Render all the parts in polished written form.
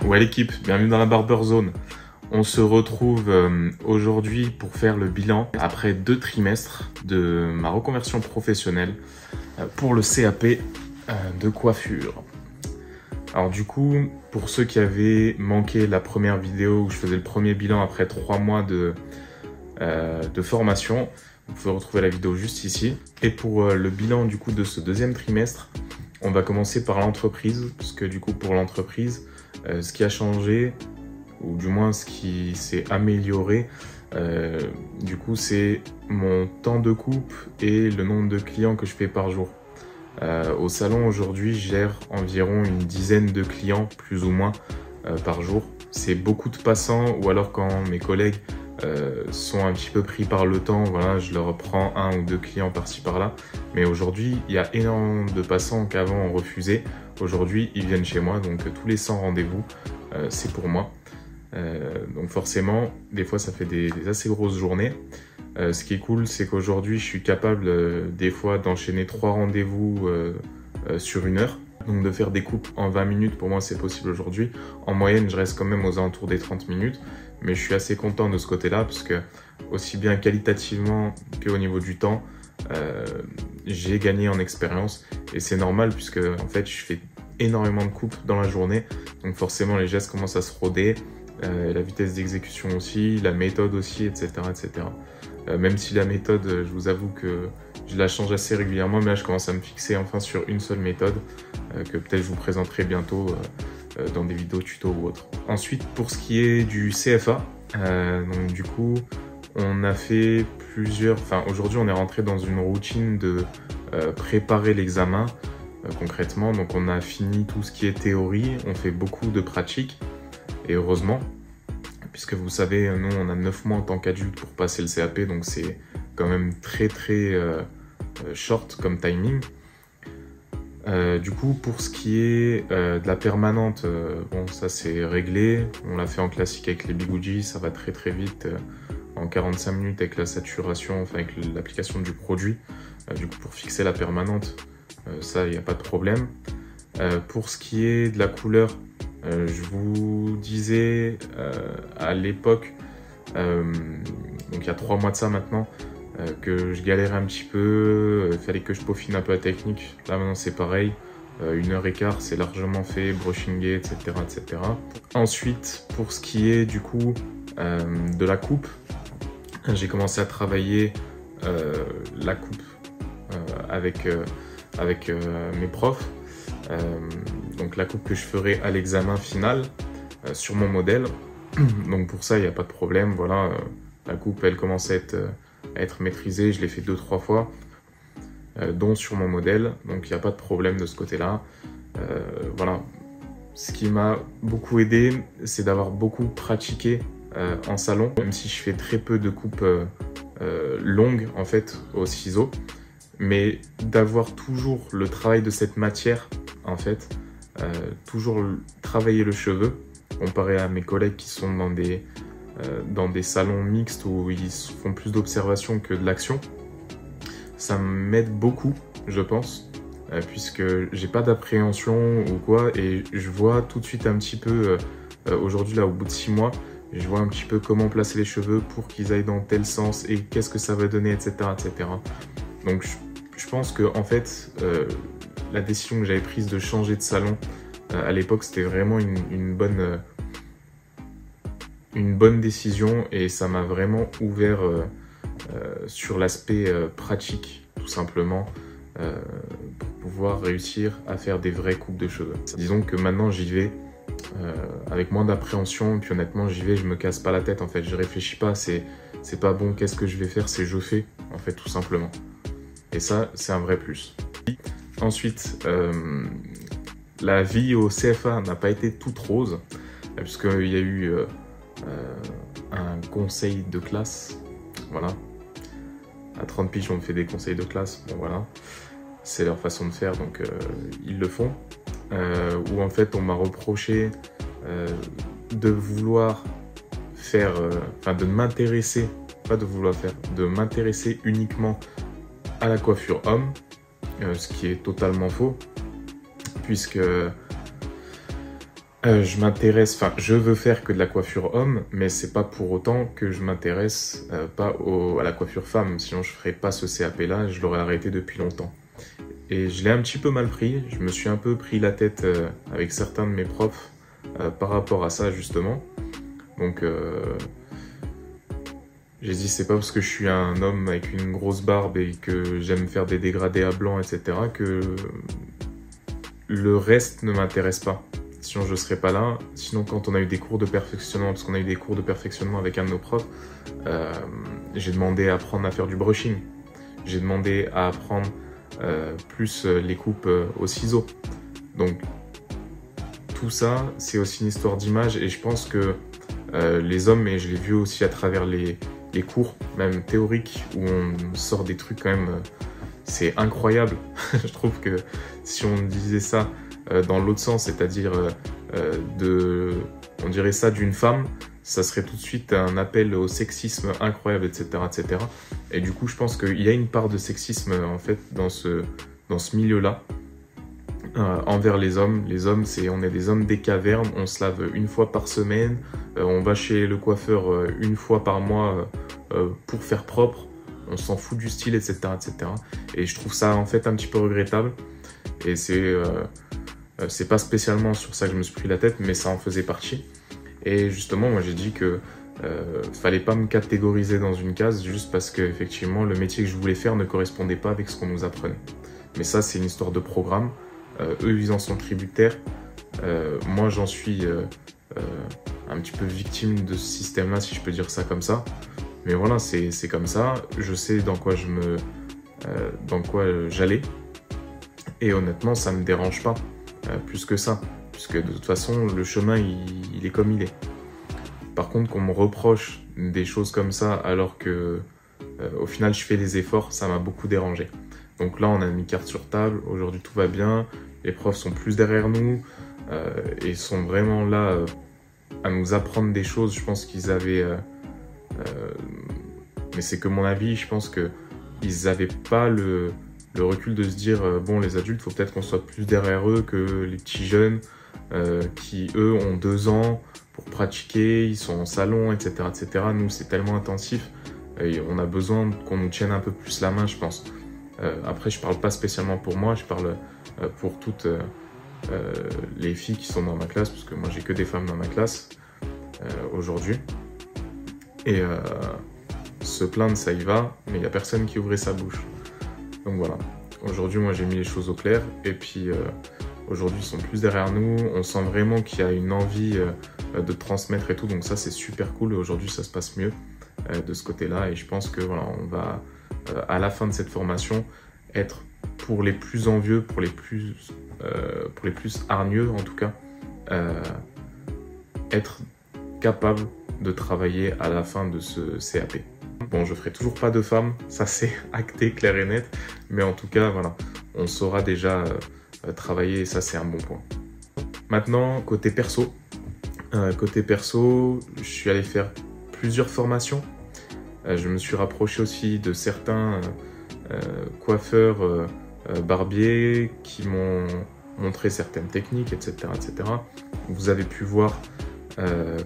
Ouais l'équipe, bienvenue dans la Barber Zone. On se retrouve aujourd'hui pour faire le bilan après 2 trimestres de ma reconversion professionnelle pour le CAP de coiffure. Alors du coup, pour ceux qui avaient manqué la première vidéo où je faisais le premier bilan après 3 mois de formation, vous pouvez retrouver la vidéo juste ici. Et pour le bilan du coup de ce 2e trimestre, on va commencer par l'entreprise, parce que du coup pour l'entreprise, ce qui a changé, ou du moins ce qui s'est amélioré, du coup c'est mon temps de coupe et le nombre de clients que je fais par jour. Au salon aujourd'hui, je gère environ une dizaine de clients plus ou moins par jour. C'est beaucoup de passants, ou alors quand mes collègues sont un petit peu pris par le temps, voilà, je leur prends 1 ou 2 clients par-ci par-là. Mais aujourd'hui, il y a énormément de passants qu'avant on refusait. Aujourd'hui, ils viennent chez moi, donc tous les 100 rendez-vous, c'est pour moi. Donc forcément, des fois ça fait des assez grosses journées. Ce qui est cool, c'est qu'aujourd'hui je suis capable des fois d'enchaîner 3 rendez-vous sur 1 heure. Donc de faire des coupes en 20 minutes, pour moi c'est possible aujourd'hui. En moyenne, je reste quand même aux alentours des 30 minutes. Mais je suis assez content de ce côté-là, parce que aussi bien qualitativement qu'au niveau du temps, j'ai gagné en expérience. Et c'est normal, puisque en fait je fais énormément de coupes dans la journée. Donc forcément les gestes commencent à se roder. La vitesse d'exécution aussi, la méthode aussi, etc. etc. Même si la méthode, je vous avoue que je la change assez régulièrement, mais là je commence à me fixer enfin sur une seule méthode que peut-être je vous présenterai bientôt dans des vidéos tuto ou autres. Ensuite, pour ce qui est du CFA, donc du coup on a fait aujourd'hui on est rentré dans une routine de préparer l'examen concrètement. Donc on a fini tout ce qui est théorie, on fait beaucoup de pratiques. Et heureusement, puisque vous savez, nous on a 9 mois en tant qu'adulte pour passer le CAP, donc c'est quand même très short comme timing. Du coup, pour ce qui est de la permanente, bon ça c'est réglé, on l'a fait en classique avec les bigoudis, ça va très vite, en 45 minutes avec la saturation, enfin avec l'application du produit. Du coup pour fixer la permanente, ça il n'y a pas de problème. Pour ce qui est de la couleur, je vous disais à l'époque, donc il y a 3 mois de ça maintenant, que je galérais un petit peu, il fallait que je peaufine un peu la technique. Là maintenant c'est pareil, 1h15 c'est largement fait, brushingé, etc., etc. Ensuite, pour ce qui est du coup de la coupe, j'ai commencé à travailler la coupe avec mes profs. Donc la coupe que je ferai à l'examen final sur mon modèle. Donc pour ça il n'y a pas de problème, voilà, la coupe elle commence à être maîtrisée, je l'ai fait 2-3 fois, dont sur mon modèle, donc il n'y a pas de problème de ce côté là. Voilà, ce qui m'a beaucoup aidé, c'est d'avoir beaucoup pratiqué en salon, même si je fais très peu de coupes longues en fait au ciseau, mais d'avoir toujours le travail de cette matière en fait, toujours travailler le cheveu, comparé à mes collègues qui sont dans des salons mixtes où ils font plus d'observation que de l'action. Ça m'aide beaucoup, je pense, puisque j'ai pas d'appréhension ou quoi, et je vois tout de suite un petit peu, aujourd'hui là au bout de 6 mois, je vois un petit peu comment placer les cheveux pour qu'ils aillent dans tel sens et qu'est-ce que ça va donner, etc. etc. Donc je pense que en fait, la décision que j'avais prise de changer de salon à l'époque, c'était vraiment une bonne décision, et ça m'a vraiment ouvert sur l'aspect pratique, tout simplement, pour pouvoir réussir à faire des vraies coupes de cheveux. Disons que maintenant j'y vais avec moins d'appréhension, et puis honnêtement j'y vais, je me casse pas la tête en fait, je réfléchis pas, c'est pas bon, qu'est-ce que je vais faire, c'est je fais en fait, tout simplement. Et ça, c'est un vrai plus. Ensuite, la vie au CFA n'a pas été toute rose, puisqu'il y a eu un conseil de classe, voilà. À 30 piges, on me fait des conseils de classe, bon voilà. C'est leur façon de faire, donc ils le font. Où en fait, on m'a reproché de vouloir faire, de m'intéresser, pas de vouloir faire, de m'intéresser uniquement à la coiffure homme, ce qui est totalement faux, puisque Je veux faire que de la coiffure homme, mais c'est pas pour autant que je m'intéresse pas à la coiffure femme. Sinon, je ferais pas ce CAP-là, je l'aurais arrêté depuis longtemps. Et je l'ai un petit peu mal pris. Je me suis un peu pris la tête avec certains de mes profs par rapport à ça justement. Donc, j'ai dit c'est pas parce que je suis un homme avec une grosse barbe et que j'aime faire des dégradés à blanc, etc. que le reste ne m'intéresse pas. Sinon, je serais pas là. Sinon, quand on a eu des cours de perfectionnement, parce qu'on a eu des cours de perfectionnement avec un de nos profs, j'ai demandé à apprendre à faire du brushing. J'ai demandé à apprendre plus les coupes au ciseau. Donc, tout ça, c'est aussi une histoire d'image et je pense que les hommes, et je l'ai vu aussi à travers les cours, même théoriques, où on sort des trucs quand même, c'est incroyable. Je trouve que si on disait ça dans l'autre sens, c'est-à-dire on dirait ça d'une femme, ça serait tout de suite un appel au sexisme incroyable, etc., etc. Et du coup, je pense qu'il y a une part de sexisme en fait dans ce milieu-là. Envers les hommes. Les hommes, on est des hommes des cavernes, on se lave une fois par semaine, on va chez le coiffeur une fois par mois pour faire propre, on s'en fout du style, etc., etc. Et je trouve ça en fait un petit peu regrettable. Et c'est pas spécialement sur ça que je me suis pris la tête, mais ça en faisait partie. Et justement, moi j'ai dit que fallait pas me catégoriser dans une case juste parce que effectivement le métier que je voulais faire ne correspondait pas avec ce qu'on nous apprenait. Mais ça, c'est une histoire de programme. Eux, ils en sont tributaires. Moi, j'en suis un petit peu victime de ce système-là, si je peux dire ça comme ça. Mais voilà, c'est comme ça. Je sais dans quoi j'allais. Et honnêtement, ça me dérange pas plus que ça. Puisque de toute façon, le chemin, il est comme il est. Par contre, qu'on me reproche des choses comme ça alors que au final, je fais des efforts, ça m'a beaucoup dérangé. Donc là, on a mis carte sur table. Aujourd'hui, tout va bien. Les profs sont plus derrière nous et sont vraiment là à nous apprendre des choses. Je pense qu'ils avaient... mais c'est que mon avis, je pense qu'ils n'avaient pas le recul de se dire bon, les adultes, il faut peut-être qu'on soit plus derrière eux que les petits jeunes qui, eux, ont 2 ans pour pratiquer, ils sont en salon, etc. etc. Nous, c'est tellement intensif et on a besoin qu'on nous tienne un peu plus la main, je pense. Après, je parle pas spécialement pour moi, je parle pour toutes les filles qui sont dans ma classe, parce que moi j'ai que des femmes dans ma classe aujourd'hui. Et se plaindre, ça y va, mais il n'y a personne qui ouvrait sa bouche. Donc voilà, aujourd'hui moi j'ai mis les choses au clair, et puis aujourd'hui ils sont plus derrière nous, on sent vraiment qu'il y a une envie de transmettre et tout, donc ça c'est super cool, et aujourd'hui ça se passe mieux de ce côté-là, et je pense que voilà, on va à la fin de cette formation être pour les plus envieux, pour les plus hargneux en tout cas, être capable de travailler à la fin de ce CAP. Bon, je ferai toujours pas de femmes, ça c'est acté, clair et net, mais en tout cas, voilà, on saura déjà travailler et ça c'est un bon point. Maintenant, côté perso, je suis allé faire plusieurs formations. Je me suis rapproché aussi de certains coiffeurs, barbiers qui m'ont montré certaines techniques, etc., etc. Vous avez pu voir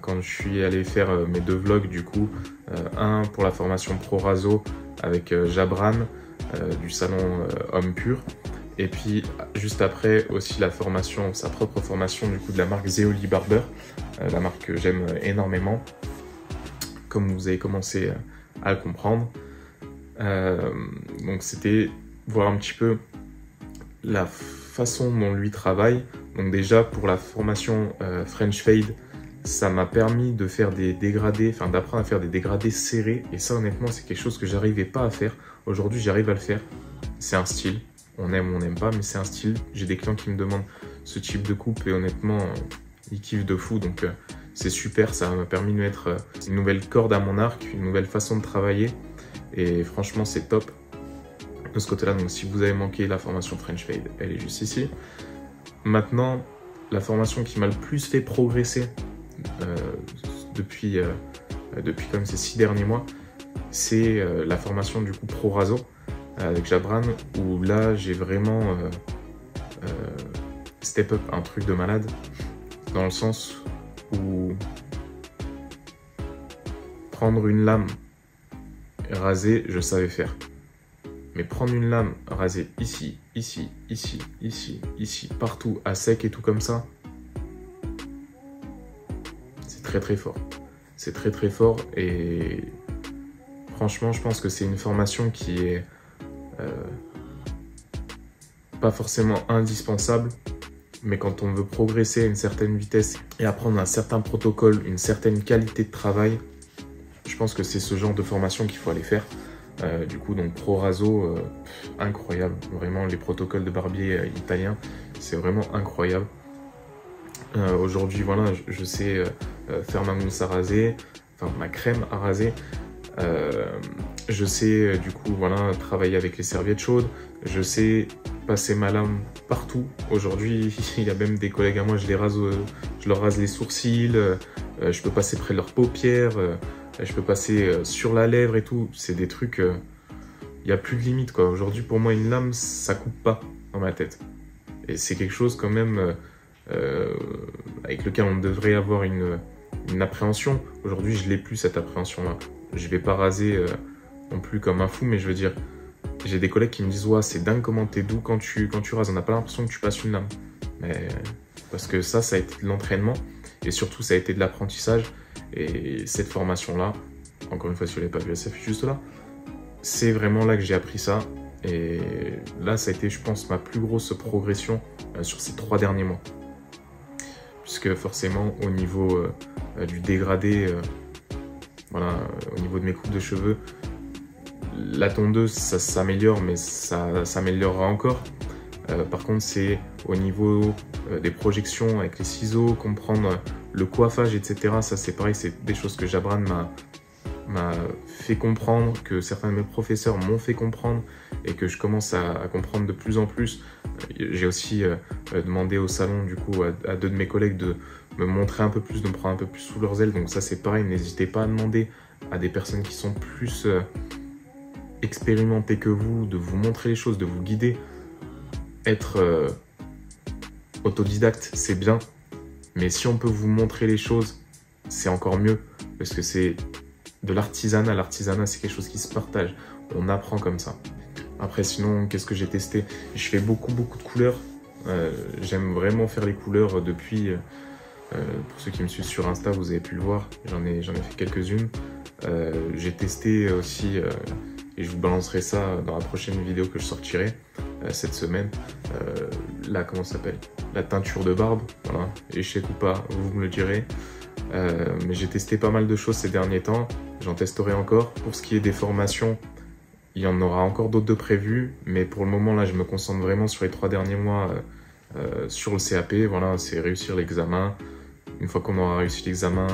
quand je suis allé faire mes 2 vlogs, du coup, un pour la formation Pro Raso avec Jabran du salon Homme Pur, et puis juste après aussi la formation, sa propre formation du coup de la marque Zeoli Barber, la marque que j'aime énormément, comme vous avez commencé à le comprendre. Donc c'était voir un petit peu la façon dont lui travaille. Donc déjà pour la formation French Fade, ça m'a permis de faire des dégradés, enfin d'apprendre à faire des dégradés serrés, et ça honnêtement c'est quelque chose que j'arrivais pas à faire. Aujourd'hui j'arrive à le faire. C'est un style, on aime ou on n'aime pas, mais c'est un style. J'ai des clients qui me demandent ce type de coupe et honnêtement ils kiffent de fou, donc c'est super. Ça m'a permis de mettre une nouvelle corde à mon arc, une nouvelle façon de travailler, et franchement c'est top de ce côté là. Donc si vous avez manqué la formation French Fade, elle est juste ici. Maintenant, la formation qui m'a le plus fait progresser depuis comme ces 6 derniers mois, c'est la formation du coup Pro Raso avec Jabran, où là j'ai vraiment step up un truc de malade. dans le sens où prendre une lame et raser, je savais faire. Mais prendre une lame, raser ici, ici, ici, ici, ici, partout, à sec et tout comme ça, c'est très très fort. C'est très très fort et franchement, je pense que c'est une formation qui est pas forcément indispensable, mais quand on veut progresser à une certaine vitesse et apprendre un certain protocole, une certaine qualité de travail, je pense que c'est ce genre de formation qu'il faut aller faire. Du coup, donc ProRaso, incroyable. Vraiment, les protocoles de barbier italien, c'est vraiment incroyable. Aujourd'hui, voilà, je sais faire ma mousse à raser, enfin ma crème à raser. Je sais, du coup, voilà, travailler avec les serviettes chaudes. Je sais passer ma lame partout. Aujourd'hui, il y a même des collègues à moi, je leur rase les sourcils. Je peux passer près de leurs paupières. Je peux passer sur la lèvre et tout. C'est des trucs... Il n'y a plus de limite, quoi. Aujourd'hui, pour moi, une lame, ça coupe pas dans ma tête. Et c'est quelque chose, quand même, avec lequel on devrait avoir une appréhension. Aujourd'hui, je l'ai plus, cette appréhension-là. Je vais pas raser non plus comme un fou, mais je veux dire... J'ai des collègues qui me disent « Ouais, c'est dingue comment t'es doux quand tu rases. On n'a pas l'impression que tu passes une lame. » Mais parce que ça a été de l'entraînement. Et surtout, ça a été de l'apprentissage. Et cette formation-là, encore une fois, si vous ne l'avez pas vu, elle s'affiche juste là. C'est vraiment là que j'ai appris ça. Et là, ça a été, je pense, ma plus grosse progression sur ces 3 derniers mois. Puisque forcément, au niveau du dégradé, voilà, au niveau de mes coupes de cheveux, la tondeuse, ça s'améliore, mais ça s'améliorera encore. Par contre, c'est au niveau des projections avec les ciseaux, comprendre le coiffage, etc. Ça, c'est pareil, c'est des choses que Jabran m'a fait comprendre, que certains de mes professeurs m'ont fait comprendre et que je commence à comprendre de plus en plus. J'ai aussi demandé au salon, du coup, à 2 de mes collègues de me montrer un peu plus, de me prendre un peu plus sous leurs ailes. Donc ça, c'est pareil, n'hésitez pas à demander à des personnes qui sont plus expérimentées que vous, de vous montrer les choses, de vous guider. Être autodidacte, c'est bien, mais si on peut vous montrer les choses, c'est encore mieux, parce que c'est de l'artisanat. L'artisanat, c'est quelque chose qui se partage, on apprend comme ça. Après, sinon, qu'est-ce que j'ai testé? Je fais beaucoup de couleurs. J'aime vraiment faire les couleurs depuis... pour ceux qui me suivent sur Insta, vous avez pu le voir, j'en ai fait quelques-unes. J'ai testé aussi, et je vous balancerai ça dans la prochaine vidéo que je sortirai cette semaine. Là, comment ça s'appelle? La teinture de barbe, voilà. Échec ou pas, vous me le direz. Mais j'ai testé pas mal de choses ces derniers temps. J'en testerai encore. Pour ce qui est des formations, il y en aura encore d'autres de prévues. Mais pour le moment, là, je me concentre vraiment sur les 3 derniers mois sur le CAP. Voilà, c'est réussir l'examen. Une fois qu'on aura réussi l'examen,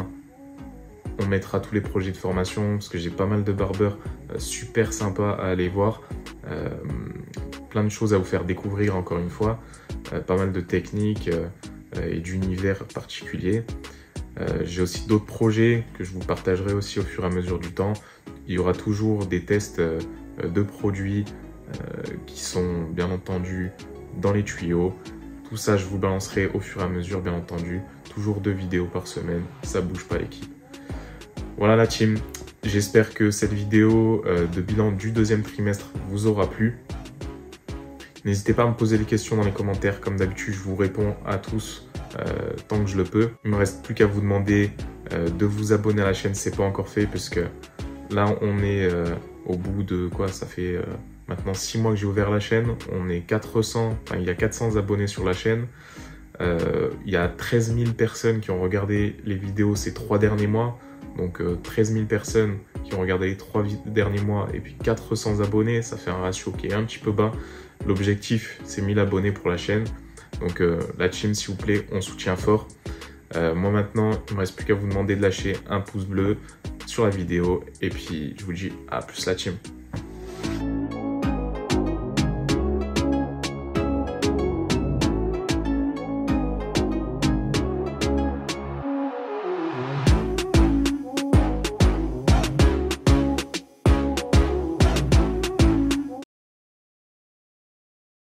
on mettra tous les projets de formation. Parce que j'ai pas mal de barbeurs super sympas à aller voir. Plein de choses à vous faire découvrir encore une fois. Pas mal de techniques et d'univers particuliers. J'ai aussi d'autres projets que je vous partagerai aussi au fur et à mesure du temps. Il y aura toujours des tests de produits qui sont bien entendu dans les tuyaux. Tout ça, je vous balancerai au fur et à mesure, bien entendu. Toujours 2 vidéos par semaine, ça bouge pas l'équipe. Voilà la team, j'espère que cette vidéo de bilan du 2e trimestre vous aura plu. N'hésitez pas à me poser des questions dans les commentaires, comme d'habitude je vous réponds à tous tant que je le peux. Il me reste plus qu'à vous demander de vous abonner à la chaîne, c'est pas encore fait, parce que là on est au bout de quoi, ça fait maintenant 6 mois que j'ai ouvert la chaîne, on est 400, enfin il y a 400 abonnés sur la chaîne. Il y a 13 000 personnes qui ont regardé les vidéos ces 3 derniers mois. Donc 13 000 personnes qui ont regardé les 3 derniers mois et puis 400 abonnés, ça fait un ratio qui est un petit peu bas. L'objectif, c'est 1000 abonnés pour la chaîne. Donc la team, s'il vous plaît, on soutient fort. Moi maintenant, il ne me reste plus qu'à vous demander de lâcher un pouce bleu sur la vidéo. Et puis, je vous dis à plus la team.